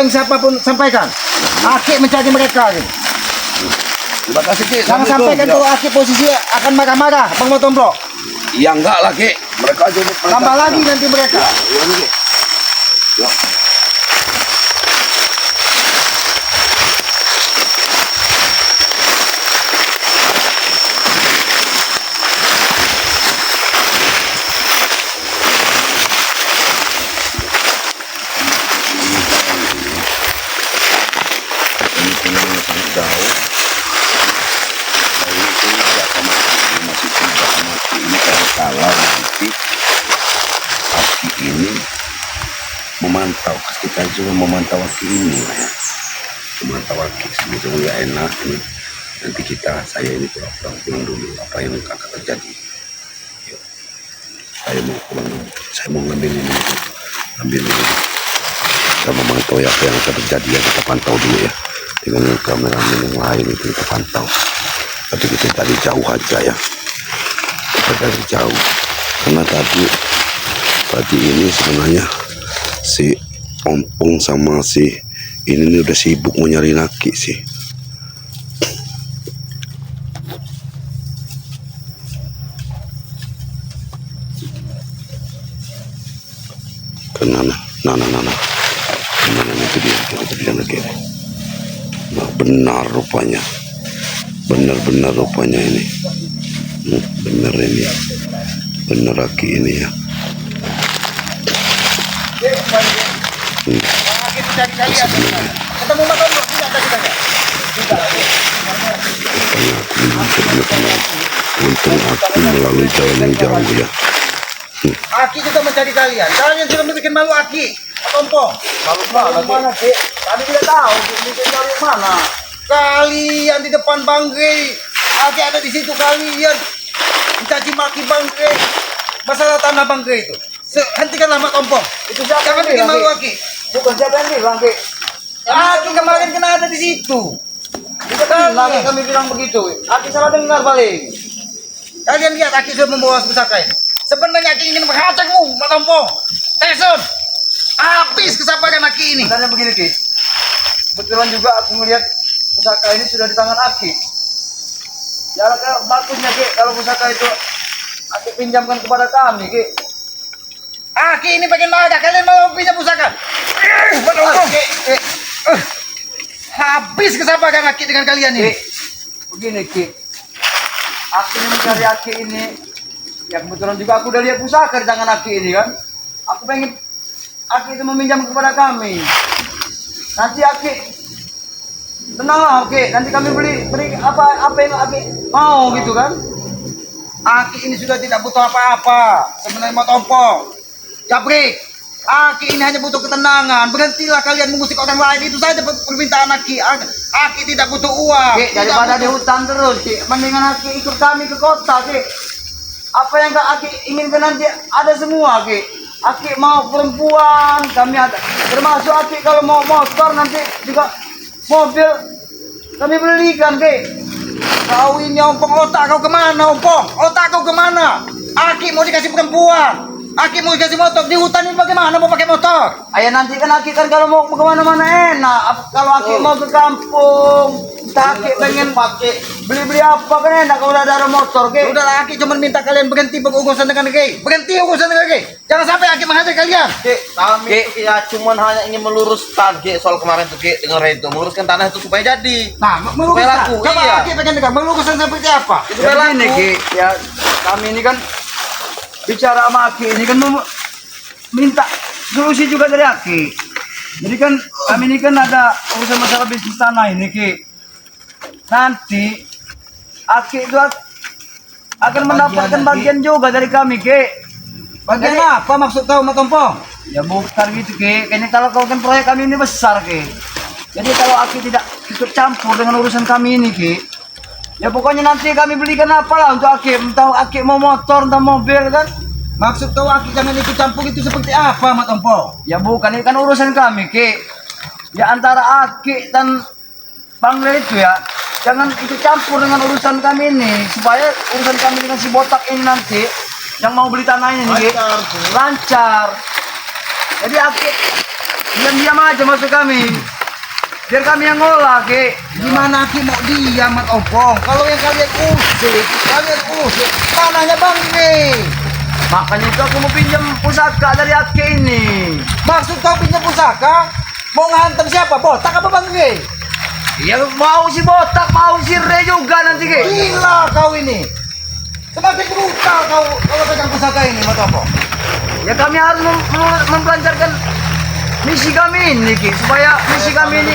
Siapapun sampaikan. Aki mencari mereka. Terima kasih Ki. Jangan sampaikan tuh Aki posisi akan marah-marah, Bang Motombro. Ya enggak lah Ki. Mereka aja Tambah lagi nanti mereka. Ya, Ki. Ya. Kalau nanti Aki ini memantau, kita juga memantau Aki ini ya. Memantau Aki sebetulnya nggak enak ini. Nanti saya ini pulang dulu apa yang akan terjadi. Yuk. Saya mau pulang dulu. Saya mau ngambil ini. Kita memantau ya apa yang akan terjadi ya, kita pantau dulu ya. Dengan kameramen yang lain itu kita pantau. Tapi kita dari jauh aja ya. Dari jauh karena tadi ini sebenarnya si Ompong sama si ini udah sibuk mau nyari Aki sih. Karena itu dia lagi. Nah, benar rupanya ini. Bener Aki ini ya. Ketemu Bang Motombro tidak tadi tanya. Untung Aki melalui jalan yang jauh ya. Aki juga mencari kalian. Kalian sudah bikin malu Aki. Motombro. Malu mana Ki? Kami tidak tahu bikin dari mana. Kalian di depan Bang Grey. Aki ada di situ kalian. Mencaci maki Bang Grey. Masalah tanah Bang Grey itu. Hentikanlah Mak Ompong. Itu jangan bikin malu Aki. Bukan siapa yang bilang Ki. Aki kemarin kena ada di situ. Itu kan lagi kami bilang begitu. Aki salah dengar paling. Kalian lihat Aki sudah membawa pusaka ini. Sebenarnya Aki ingin menghancurmu Mak Ompong. Tesun. Habis kesabaran Aki ini. Sebenarnya begini Ki. Kebetulan juga aku melihat pusaka ini sudah di tangan Aki. Ya bagusnya Ki kalau pusaka itu Aki pinjamkan kepada kami Ki. Aki ini pengen marah, kalian mau pinjam pusaka? Habis kesabaran Aki dengan kalian ini. Begini Ki. Aki ini mencari Aki ini. Ya kebetulan juga aku udah lihat pusaka di tangan Aki ini kan. Aku pengen Aki itu meminjam kepada kami. Nanti Aki tenanglah Aki, nanti kami beri apa yang Aki mau gitu kan. Aki ini sudah tidak butuh apa-apa. Sebenarnya mau tompong. Jabrik. Aki ini hanya butuh ketenangan. Berhentilah kalian mengusik orang lain. Itu saja permintaan Aki. Aki tidak butuh uang. Ki, daripada di hutan terus Ki, mendingan Aki ikut kami ke kota Ki. Apa yang Aki inginkan nanti ada semua Ki. Aki mau perempuan, kami ada. Termasuk Aki kalau mau motor nanti juga mobil kami belikan Ki. Kau ini Ompong, otak kau kemana Ompong? Otak kau kemana? Aki mau dikasih perempuan. Aki mau dikasih motor. Di hutan ini bagaimana mau pakai motor? Ayah nanti kan Aki kan kalau mau kemana-mana enak. Kalau Aki mau ke kampung, Aki pengen pakai beli-beli apa kan enak kalau ada motor Ki. Udahlah Aki cuma minta kalian berhenti berurusan dengan Ki. Berhenti urusan dengan Ki. Jangan sampai Aki menghajar kalian. Ki, kami itu ya cuman hanya ingin meluruskan Ki soal kemarin tuh Ki dengerin itu meluruskan tanah itu supaya jadi. Nah, meluruskan. laku, Coba iya. Aki pengen dengar meluruskan seperti apa? Itu Ya supaya begini laku. Ki, ya kami ini kan bicara sama Aki ini kan minta solusi juga dari Aki. Jadi kan kami ini kan ada urusan masalah bisnis tanah ini Ki. Nanti Aki itu akan mendapatkan bagian juga dari kami Ki. Bagian Jadi- apa maksud kau Mak Ompong? Ya bukan gitu Ki. Kayaknya kalau kau kan proyek kami ini besar Ki. Jadi kalau Aki tidak ikut campur dengan urusan kami ini Ki, ya pokoknya nanti kami belikan apalah untuk Aki. Entah Aki mau motor, entah mobil kan. Maksud kau Aki jangan ikut campur itu seperti apa Mak Ompong? Ya bukan, ini kan urusan kami Ki. Ya antara Aki dan Bang Lel itu ya, jangan ikut campur dengan urusan kami ini. Supaya urusan kami dengan si botak ini nanti, yang mau beli tanah ini Ki, lancar. Jadi Aki diam-diam aja masuk kami. Biar kami yang ngolah, Ki. Gimana Ki mau diam Mat Ompong? Kalau yang kalian usik tanahnya Bangke. Makanya itu aku mau pinjam pusaka dari Aki ini. Maksud kau pinjam pusaka? Mau nganter siapa? Botak apa Bangke? Ya mau si botak, mau si Re juga nanti, Ki. Gila kau ini. Semakin brutal kau kalau pegang pusaka ini Mat Ompong. Ya kami harus mempelancarkan misi kami ini, Ki. Supaya misi kami ini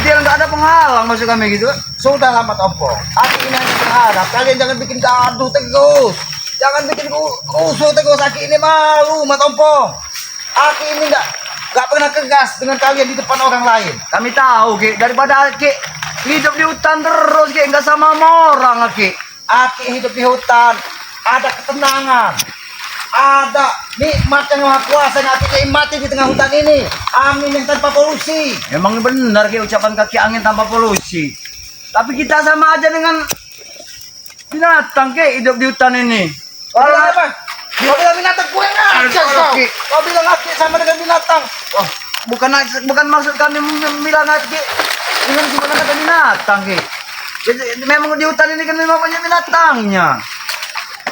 dia nggak ada penghalang masuk kami gitu. Sudah lah Mat Ompong. Aki ini hanya berharap kalian jangan bikin gaduh terus. Jangan bikin rusuh terus. Aki ini malu Mat Ompong. Aki ini nggak pernah tegas dengan kalian di depan orang lain. Kami tahu, Ki, daripada Ki hidup di hutan terus, Ki, nggak sama orang, Ki. Aki hidup di hutan, ada ketenangan, ada nikmat yang maha kuasa yang Aki nikmati di tengah hutan ini. Angin yang tanpa polusi. Memang benar, Ki, ucapan kaki angin tanpa polusi. Tapi kita sama aja dengan binatang, Ki, hidup di hutan ini. Kau bilang apa? Kau bilang binatang gue ngajar kau. Aki. Kau bilang Aki sama dengan binatang. Oh, bukan maksud kami bilang Ki dengan gimana kata binatang, Ki. Jadi, memang di hutan ini kan memang banyak binatangnya.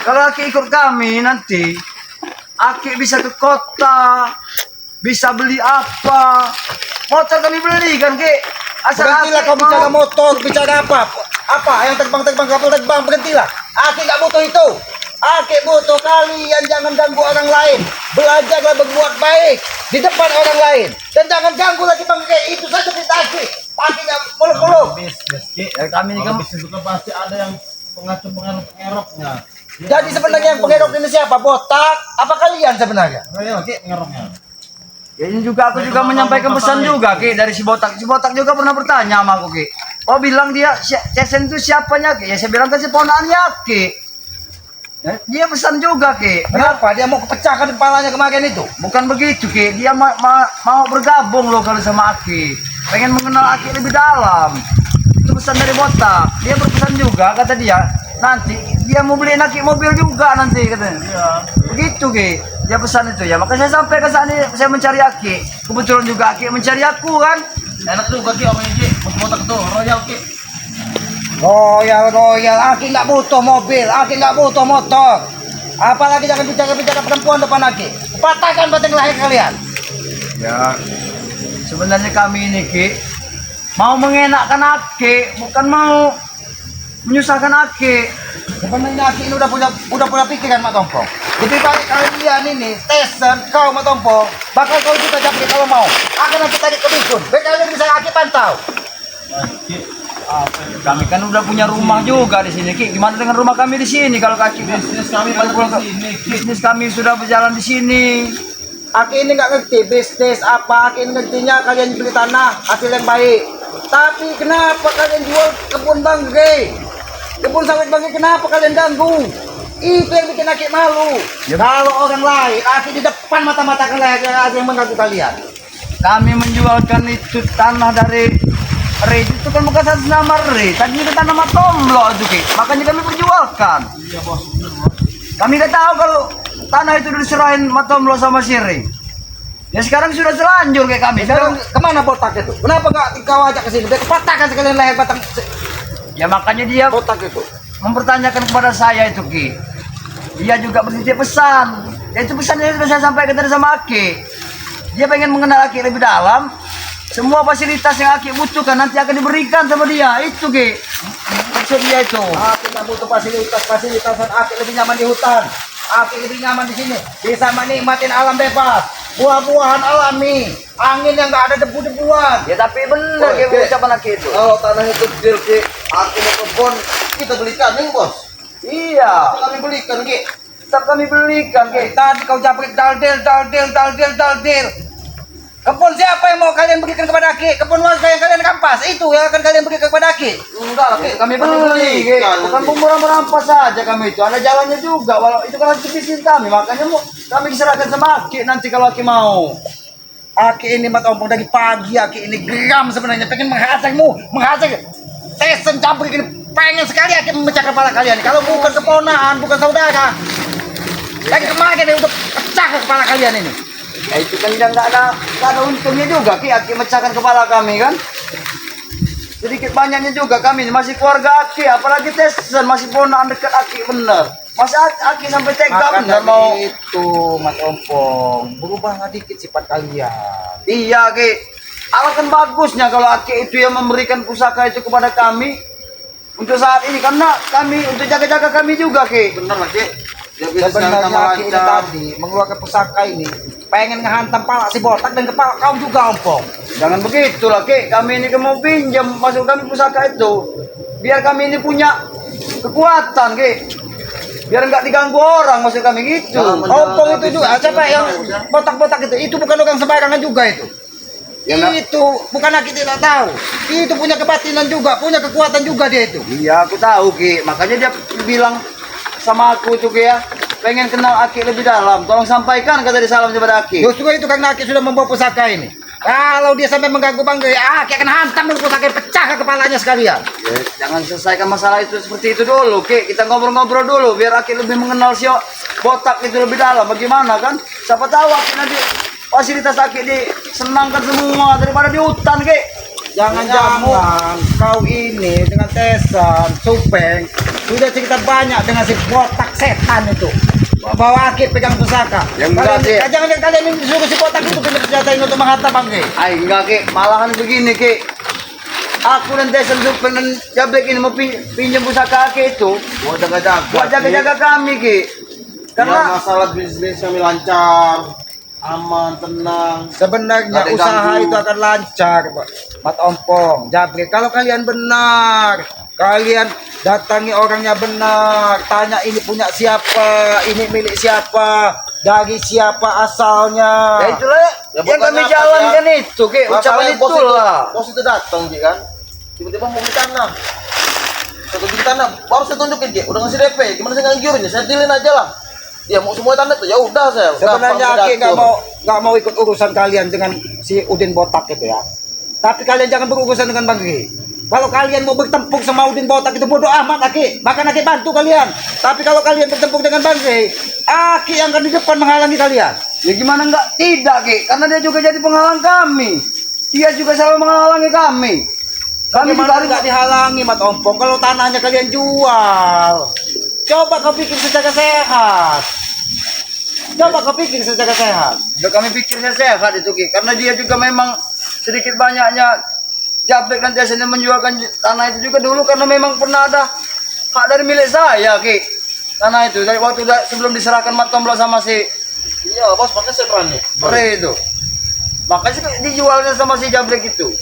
Kalau Aki ikut kami nanti, Aki bisa ke kota, bisa beli apa, motor kami beli kan, Ki. Asal Berhentilah Aki kau bicara mau. motor, bicara apa? Apa yang terbang-terbang, kapal terbang, berhentilah. Aki nggak butuh itu. Aki butuh kalian jangan ganggu orang lain. Belajarlah berbuat baik di depan orang lain. Dan jangan ganggu lagi Bang Ki. Itu saja perintah Aki. Aki nggak muluk-muluk. Ya, kami ini kan Bisnis itu kan pasti ada yang pengeroknya. Jadi sebenarnya yang pengerok ini siapa? Botak? Apa kalian sebenarnya? Ayo, Ki, pengeroknya. ya ini juga aku juga menyampaikan pesan juga, Ki, dari si Botak. Si Botak juga pernah bertanya sama aku, Ki. Oh, bilang dia Cesen itu siapanya, Ki? Ya saya bilang kan si ponakannya, Ki. Dia pesan juga, Ki. Kenapa? Dia mau kepecahkan kepalanya kemarin itu? Bukan begitu, Ki. Dia mau bergabung loh kalau sama Aki. Pengen mengenal Aki lebih dalam. Itu pesan dari Botak. Dia berpesan juga, kata dia. Nanti dia mau beliin Aki mobil juga nanti, katanya. Iya. Begitu, Ki. Dia pesan itu ya. Makanya saya sampai ke sana, saya mencari Aki. Kebetulan juga Aki mencari aku kan. Enak juga Ki, Om Iji. Motor tuh, Royal Ki. Royal. Aki nggak butuh mobil. Aki nggak butuh motor. Apalagi jangan bicara-bicara perempuan depan Aki. Patahkan batang leher kalian. Ya, sebenarnya kami ini, Ki, mau mengenakkan Aki, bukan mau menyusahkan Aki. Sebenarnya Aki ini udah punya pikiran Mak Tompong. Lebih baik kalian ini Stesen, kau Mak Tompong, bakal kau juga jadi kalau mau. Akan nanti tarik ke dukun. Biar kalian bisa Aki pantau. Kami kan udah punya rumah juga di sini, Ki. Gimana dengan rumah kami di sini kalau Aki? Bisnis kami pada di sini, Ki. Bisnis kami sudah berjalan di sini. Aki ini nggak ngerti bisnis apa. Aki ini ngertinya kalian beli tanah hasil yang baik. Tapi kenapa kalian jual kebun banggai? Kebun sawit banggai kenapa kalian ganggu? Itu yang bikin Aki malu. Ya. Kalau orang lain, Aki di depan mata-mata kalian ada yang mengganggu kalian. Kami menjualkan itu tanah dari Re, itu kan bukan atas nama Re, tadi itu tanah Matomlo itu, Ki. Makanya kami perjualkan. Iya, Bos. Kami nggak tahu kalau tanah itu diserahin Matomlo sama si Re. Ya sekarang sudah terlanjur kayak kami. Sekarang kemana botak itu? Kenapa nggak kau ajak ke sini? Biar kepatahkan sekalian leher batang Ya makanya dia botak itu. mempertanyakan kepada saya itu, Ki. Dia juga bertitip pesan. Ya itu pesannya sudah saya sampaikan tadi sama Aki. Dia pengen mengenal Aki lebih dalam. Semua fasilitas yang Aki butuhkan nanti akan diberikan sama dia. Itu, Ki. Maksud dia itu. Aki nggak butuh fasilitas dan Aki lebih nyaman di hutan. Aki lebih nyaman di sini. Bisa menikmatin alam bebas, buah-buahan alami, angin yang nggak ada debu-debuan. Ya tapi benar Oh, kayak Ki. ucapan Aki itu. Kalau tanah itu kecil, Ki, Aki mau kebun, kita belikan nih bos. Iya. Kami belikan, Ki. Tetap kami belikan, Ki. Tadi kau capek daldil. Kebun siapa yang mau kalian berikan kepada Aki? Kebun warga yang kalian kampas, itu yang akan kalian berikan kepada Aki. Enggak lah, Ki. Kami beli, Ki. Bukan merampas saja kami itu. Ada jalannya juga. Walau itu kan hasil bisnis kami. Makanya kami diserahkan sama Aki nanti kalau Aki mau. Aki ini Mat Ompong dari pagi. Aki ini geram sebenarnya, pengen menghajar Tesen campur ini, pengen sekali Aki memecah kepala kalian. Kalau bukan keponakan, bukan saudara, dari kemarin dia udah pecah kepala kalian ini. itu kan dia nggak ada untungnya juga Ki, Aki mecahkan kepala kami kan. Sedikit banyaknya juga kami masih keluarga Aki, apalagi Tesan masih ponakan dekat Aki bener. Masa Aki sampai tega Maka bener mau itu Mas Ompong, berubah dikit sifat kalian. iya Ki. Alangkah bagusnya kalau Aki itu yang memberikan pusaka itu kepada kami untuk saat ini, karena kami untuk jaga-jaga kami juga Ki. Bener lah, Ki. Dia bisa sekarang Sebenarnya tambah Aki ini lancar. tadi mengeluarkan pusaka ini pengen ngehantam pala si botak dan kepala kau juga Ompong. Jangan begitulah Ki, kami ini kan mau pinjam masuk kami pusaka itu biar kami ini punya kekuatan Ki, biar nggak diganggu orang masuk kami gitu. Jangan Ompong itu juga siapa yang botak-botak itu bukan orang sembarangan juga itu. Ya, nak. Itu bukan Aki tidak tahu. Itu punya kebatinan juga, punya kekuatan juga dia itu. Iya aku tahu Ki, makanya dia bilang sama aku tuh Ki ya, pengen kenal Aki lebih dalam, tolong sampaikan kata dia salam kepada Aki. Justru itu karena Aki sudah membawa pusaka ini. Kalau dia sampai mengganggu Banggai, Aki akan hantam dulu pusaka pecah ke kepalanya sekalian. Ya, jangan selesaikan masalah itu seperti itu dulu Ki, kita ngobrol-ngobrol dulu biar Aki lebih mengenal si botak itu lebih dalam. Bagaimana kan? Siapa tahu Aki nanti fasilitas Aki disenangkan semua daripada di hutan Ki. Jangan-jangan kau ini dengan Tesan, Supeng sudah cerita banyak dengan si botak setan itu. Bawa Aki pegang pusaka. Ya enggak, Ki. Jangan kalian ini disuruh si botak itu punya senjata ini untuk menghantam Banggai. Ay, enggak Ki, malahan begini Ki. Aku dan Tesan Supeng dan Jablek ini mau pinjam pusaka Aki itu Buat jaga-jaga. buat jaga-jaga kami Ki. Karena Karena masalah bisnis kami lancar, aman, tenang. Sebenarnya Nggak ada yang usaha ganggu. itu akan lancar, Pak. Mat Ompong, Jabri. Kalau kalian benar, kalian datangi orangnya benar, tanya ini punya siapa, ini milik siapa, dari siapa asalnya. ya itulah Ya, yang kami pokoknya jalankan apa, itu Ki, ucapan Masalahnya bos itulah. bos itu datang Ki kan. Tiba-tiba mau beli tanah. Satu beli tanah, baru saya tunjukin Ki, udah ngasih DP. Gimana saya nganggurinnya? Saya dealin aja lah. Dia mau semua tanah tuh, ya udah saya. Sebenarnya gampang Aki saya atur. nggak mau ikut urusan kalian dengan si Udin Botak itu ya. Tapi kalian jangan berurusan dengan Banggai. Kalau kalian mau bertempur sama Udin Botak itu bodoh amat Aki. Bahkan Aki bantu kalian. Tapi kalau kalian bertempur dengan Banggai, Aki yang akan di depan menghalangi kalian. Ya gimana enggak? Tidak Ki, karena dia juga jadi penghalang kami. Dia juga selalu menghalangi kami. Kami juga Bagaimana nggak dihalangi Mat Ompong kalau tanahnya kalian jual? Coba kau pikir secara sehat. Coba kau pikir secara sehat. juga kami pikirnya sehat itu Ki, karena dia juga memang sedikit banyaknya Jablek dan Tesan yang menjualkan tanah itu juga dulu karena memang pernah ada hak dari milik saya Ki. Tanah itu dari waktu sebelum diserahkan Mat Tomblo sama si Iya bos, makanya saya berani. Pre itu. Makanya sih dijualnya sama si Jablek itu.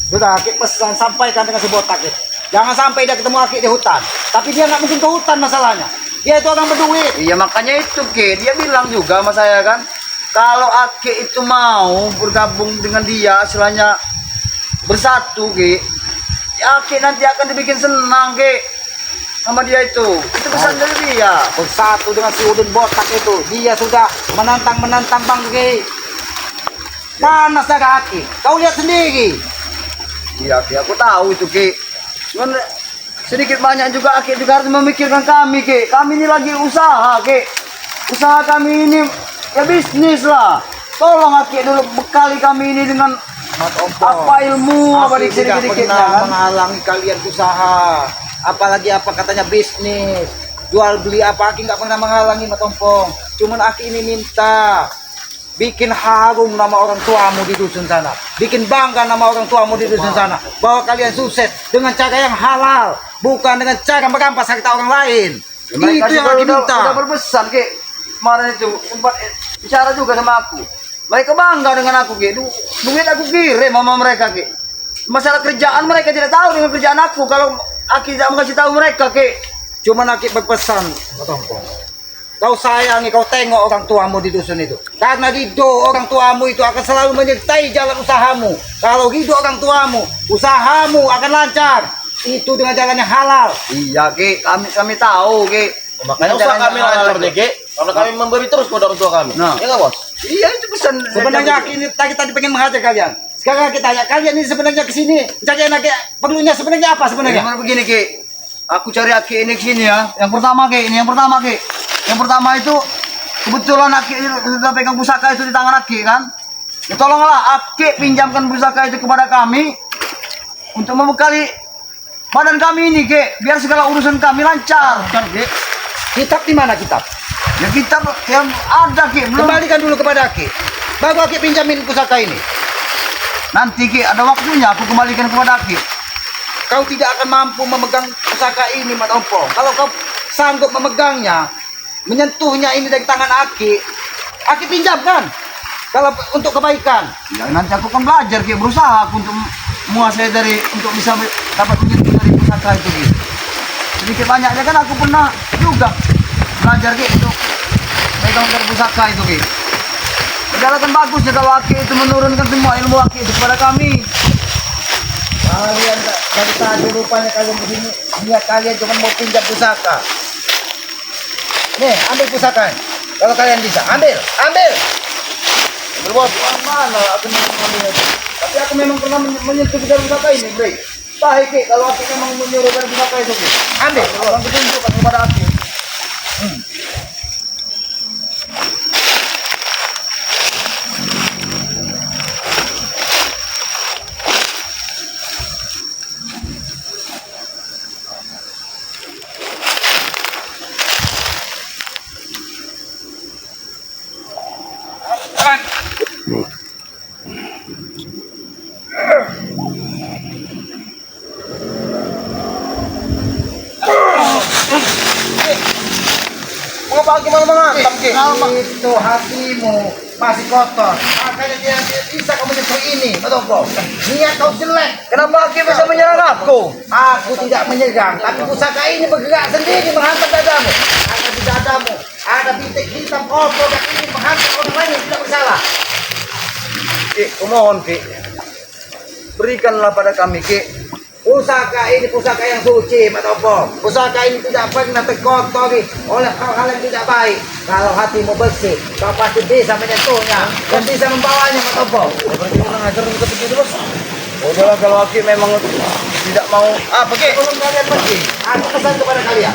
Sudah Aki pesan sampaikan dengan si Botak itu. Jangan sampai dia ketemu Aki di hutan. Tapi dia nggak mungkin ke hutan masalahnya. Dia itu orang berduit. Iya makanya itu Ki, dia bilang juga sama saya kan, kalau Aki itu mau bergabung dengan dia, istilahnya bersatu Ki, ya Aki nanti akan dibikin senang Ki sama dia itu pesan dari dia. Bersatu dengan si Udin Botak itu. Dia sudah menantang Banggai. Panas dah Aki. Kau lihat sendiri. Iya Ki, aku tahu itu Ki. Cuman sedikit banyak juga Aki juga harus memikirkan kami Ki. Kami ini lagi usaha Ki. Usaha kami ini ya bisnis lah. Tolong Aki dulu bekali kami ini dengan Mat Ompong. apa ilmu apa Aki tidak dikit-dikitnya pernah kan. menghalangi kalian usaha. Apalagi apa katanya bisnis. Jual beli apa Aki nggak pernah menghalangi Mat Ompong. Cuman Aki ini minta bikin harum nama orang tuamu di dusun sana. Bikin bangga nama orang tuamu di dusun sana. Bahwa kalian sukses dengan cara yang halal. Bukan dengan cara merampas harta orang lain. Mereka Itu yang juga Aki minta. udah berpesan Ki. Kemarin itu sempat bicara juga sama aku. Mereka bangga dengan aku Ki. Duit aku kirim sama mereka Ki. Masalah kerjaan mereka tidak tahu dengan kerjaan aku. Kalau Aki tidak mengasih tahu mereka Ki. Cuman Aki berpesan, Mat Ompong, kau sayangi, kau tengok orang tuamu di dusun itu. Karena ridho orang tuamu itu akan selalu menyertai jalan usahamu. Kalau ridho orang tuamu, usahamu akan lancar. Itu dengan jalan yang halal. Iya Ki, kami tahu Ki. Makanya usaha Jalan kami yang halal lancar itu. deh Ki. Karena kami memberi terus kepada orang tua kami. Nah. Ya nggak bos? Iya itu pesan. Sebenarnya Aki ini tadi pengen menghajar kalian. Sekarang kita tanya, kalian ini sebenarnya kesini cari anak perlunya sebenarnya apa sebenarnya? Gimana begini Ki? Aku cari Aki ini kesini ya. Yang pertama Ki, ini yang pertama Ki. Yang pertama itu kebetulan Aki sudah pegang pusaka itu di tangan Aki kan. Ya tolonglah Aki pinjamkan pusaka itu kepada kami untuk membekali badan kami ini, Ki, biar segala urusan kami lancar. Kan, Ki? Kitab di mana kitab? Ya kita yang ada, Ki, belum. Kembalikan dulu kepada Aki. Baru Aki pinjamin pusaka ini. Nanti, Ki, ada waktunya aku kembalikan kepada Aki. Kau tidak akan mampu memegang pusaka ini, Matompong. Kalau kau sanggup memegangnya, menyentuhnya ini dari tangan Aki pinjamkan. Kalau untuk kebaikan. Ya nanti aku akan belajar, Ki, berusaha aku untuk menguasai untuk bisa dapat menyentuh dari pusaka itu, Ki. Sedikit banyaknya kan aku pernah juga belajar, Ki, untuk megang dari pusaka itu, Ki. Padahal kan bagus ya kalau Aki itu menurunkan semua ilmu Aki itu kepada kami. Kalian dari tadi rupanya kalian begini. Niat kalian cuma mau pinjam pusaka. Nih, ambil pusaka. Kalau kalian bisa, ambil. Bos, mana aku mengambil itu? Tapi aku memang pernah menyentuh dari pusaka ini, Bre. Baik, Ki, kalau Aki memang menyuruh dari pusaka itu, Ki. Ambil. Orang tunjukkan kepada Aki. Mau apa gimana menghantam, Ki? Itu hatimu masih kotor. Makanya dia bisa kamu menyentuh ini, Matompong. Niat kau jelek. Kenapa Aki bisa menyerang aku? Aku tidak menyerang, tapi pusaka ini bergerak sendiri menghantam dadamu. Ada di dadamu, ada bintik hitam kotor dan ini menghantam orang lain yang tidak bersalah. Ki, kumohon, Ki. Berikanlah pada kami, Ki. Pusaka ini pusaka yang suci, Matompong. Pusaka ini tidak pernah terkotori oleh hal-hal yang tidak baik. Kalau hatimu bersih, kau pasti bisa menyentuhnya dan bisa membawanya, Matompong. Berarti orang ajar kita begitu, Bos. Udahlah kalau Aki memang tidak mau Pergi. Sebelum kalian pergi, aku pesan kepada kalian.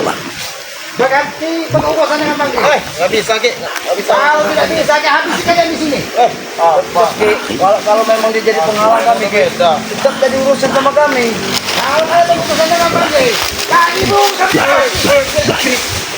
Berganti pengurusan dengan Bang Ki. Nggak bisa, Ki. Nggak bisa. Kalau tidak bisa, habisi kalian di sini. Bos, Ki, kalau memang dia jadi penghalang kami, Ki, tetap jadi urusan sama kami. Kalau kalian pengurusan dengan Bang Ki, kami bung sama kalian.